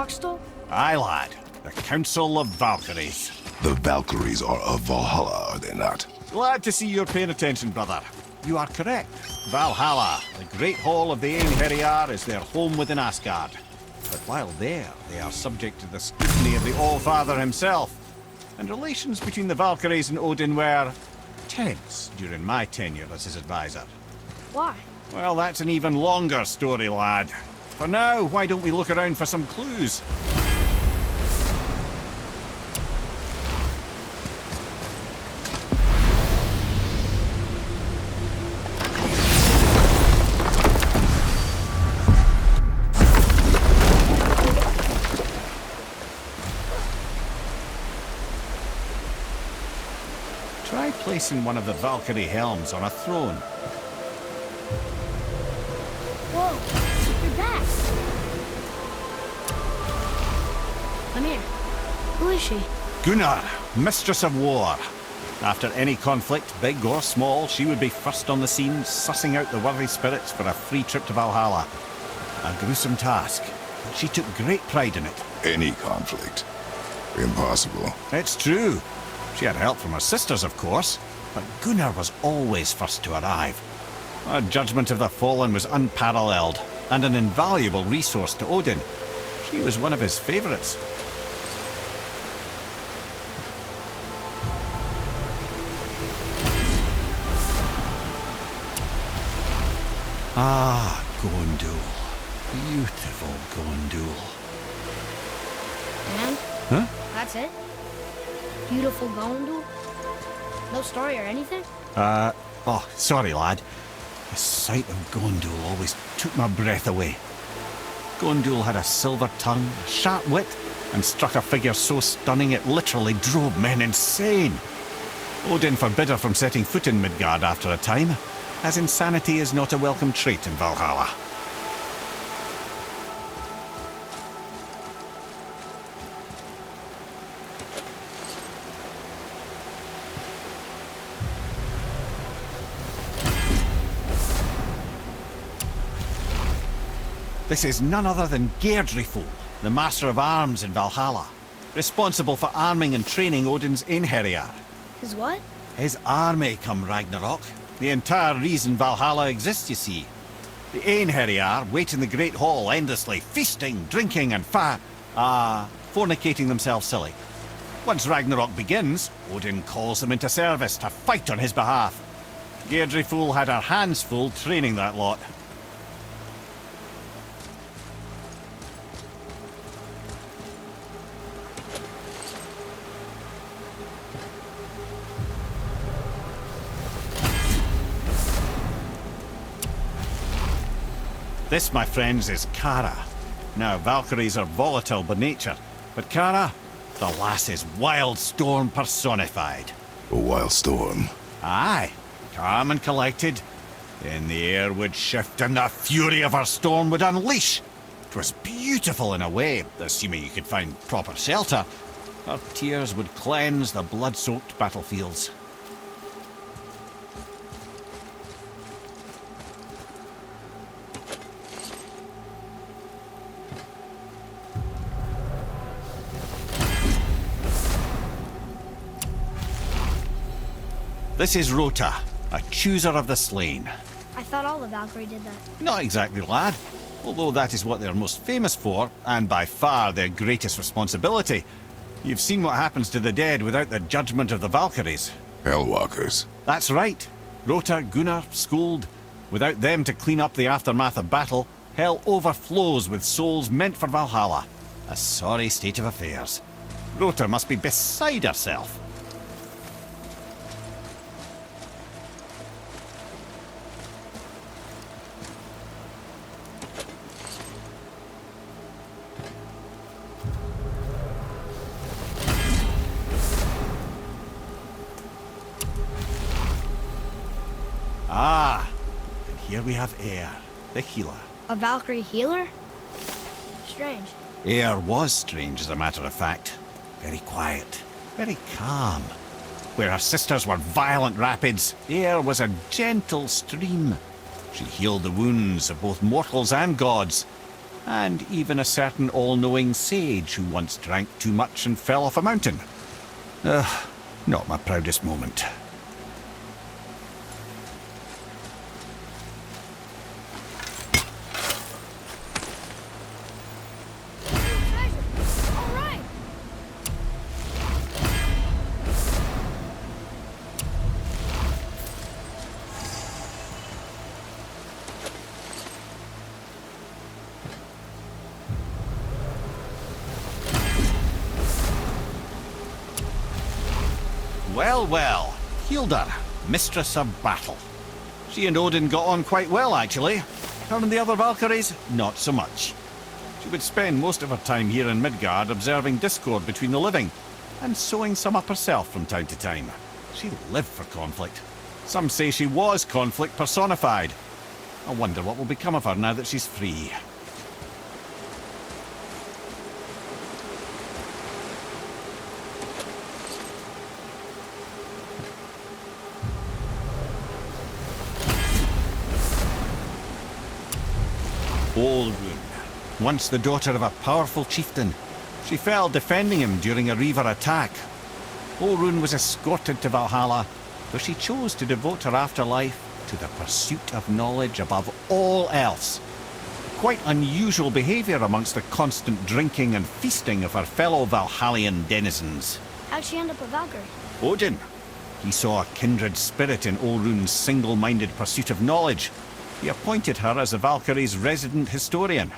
Voxel? Aye, lad. The Council of Valkyries. The Valkyries are of Valhalla, are they not? Glad to see you're paying attention, brother. You are correct. Valhalla, the great hall of the Einherjar, is their home within Asgard. But while there, they are subject to the scrutiny of the All-Father himself. And relations between the Valkyries and Odin were tense during my tenure as his advisor. Why? Well, that's an even longer story, lad. For now, why don't we look around for some clues? Try placing one of the Valkyrie helms on a throne. Whoa, you're back. Come here. Who is she? Gunnar, Mistress of War. After any conflict, big or small, she would be first on the scene, sussing out the worthy spirits for a free trip to Valhalla. A gruesome task, but she took great pride in it. Any conflict. Impossible. It's true. She had help from her sisters, of course, but Gunnar was always first to arrive. Her judgment of the fallen was unparalleled, and an invaluable resource to Odin. She was one of his favourites. Ah, Gondul. Beautiful Gondul. And? Huh? That's it? Beautiful Gondul? No story or anything? Oh, sorry, lad. The sight of Gondul always took my breath away. Gondul had a silver tongue, a sharp wit, and struck a figure so stunning it literally drove men insane. Odin forbid her from setting foot in Midgard after a time, as insanity is not a welcome trait in Valhalla. This is none other than Geirdriful, the Master of Arms in Valhalla, responsible for arming and training Odin's Einherjar. His what? His army come Ragnarok. The entire reason Valhalla exists, you see. The Einherjar wait in the Great Hall endlessly, feasting, drinking and fornicating themselves silly. Once Ragnarok begins, Odin calls them into service to fight on his behalf. Geirdriful had her hands full training that lot. This, my friends, is Kara. Now, Valkyries are volatile by nature, but Kara, the lass is Wild Storm personified. A wild storm. Aye, calm and collected. Then the air would shift and the fury of her storm would unleash. 'Twas beautiful in a way, assuming you could find proper shelter. Her tears would cleanse the blood-soaked battlefields. This is Rota, a chooser of the slain. I thought all the Valkyrie did that. Not exactly, lad. Although that is what they're most famous for, and by far their greatest responsibility. You've seen what happens to the dead without the judgment of the Valkyries. Hellwalkers. That's right. Rota, Gunnar, Skuld. Without them to clean up the aftermath of battle, hell overflows with souls meant for Valhalla. A sorry state of affairs. Rota must be beside herself. Ah, and here we have Eir, the healer. A Valkyrie healer? Strange. Eir was strange, as a matter of fact. Very quiet, very calm. Where her sisters were violent rapids, Eir was a gentle stream. She healed the wounds of both mortals and gods. and even a certain all-knowing sage who once drank too much and fell off a mountain. Not my proudest moment. Treasure! All right! Well, well, Hilda, mistress of battle. She and Odin got on quite well, actually. Her and the other Valkyries, not so much. She would spend most of her time here in Midgard observing discord between the living, and sewing some up herself from time to time. She lived for conflict. Some say she was conflict personified. I wonder what will become of her now that she's free. Olrun, once the daughter of a powerful chieftain. She fell defending him during a Reaver attack. Olrun was escorted to Valhalla, where she chose to devote her afterlife to the pursuit of knowledge above all else. Quite unusual behaviour amongst the constant drinking and feasting of her fellow Valhallian denizens. How'd she end up a Valkyrie? Odin. He saw a kindred spirit in Olrun's single-minded pursuit of knowledge. He appointed her as the Valkyrie's resident historian.